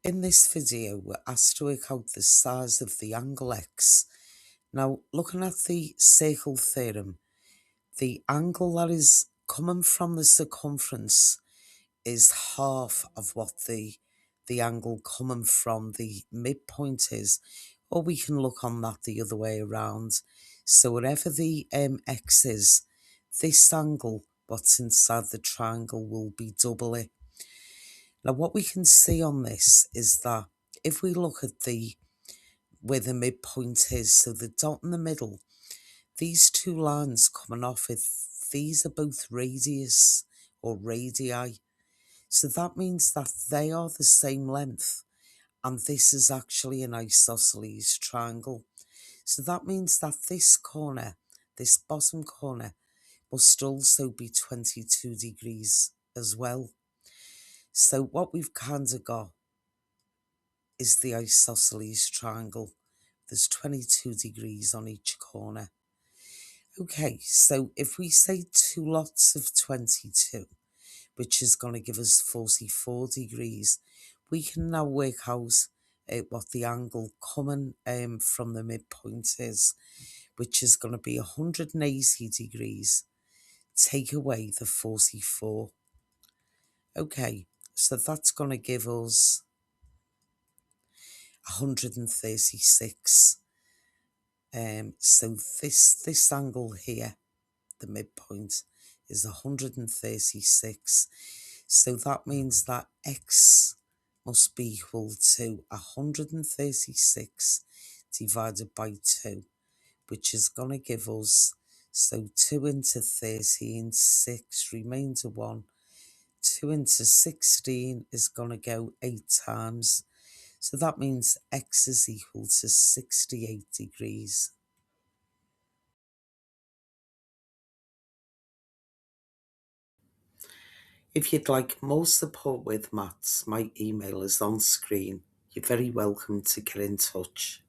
In this video, we're asked to work out the size of the angle x. Now, looking at the circle theorem, the angle that is coming from the circumference is half of what the angle coming from the midpoint is, or we can look on that the other way around. So wherever the x is, this angle, what's inside the triangle, will be double it. Now what we can see on this is that if we look at where the midpoint is, so the dot in the middle, these two lines coming off it, these are both radius or radii. So that means that they are the same length, and this is actually an isosceles triangle. So that means that this corner, this bottom corner, must also be 22 degrees as well. So what we've kind of got is the isosceles triangle. There's 22 degrees on each corner. Okay, so if we say 2 lots of 22, which is going to give us 44 degrees, we can now work out what the angle coming from the midpoint is, which is going to be 180 degrees. Take away the 44. Okay, so that's going to give us 136. So this angle here, the midpoint, is 136. So that means that x must be equal to 136 divided by 2, which is going to give us, so 2 into 13, 6, remainder 1. 2 into 16 is going to go 8 times. So that means x is equal to 68 degrees. If you'd like more support with maths, my email is on screen. You're very welcome to get in touch.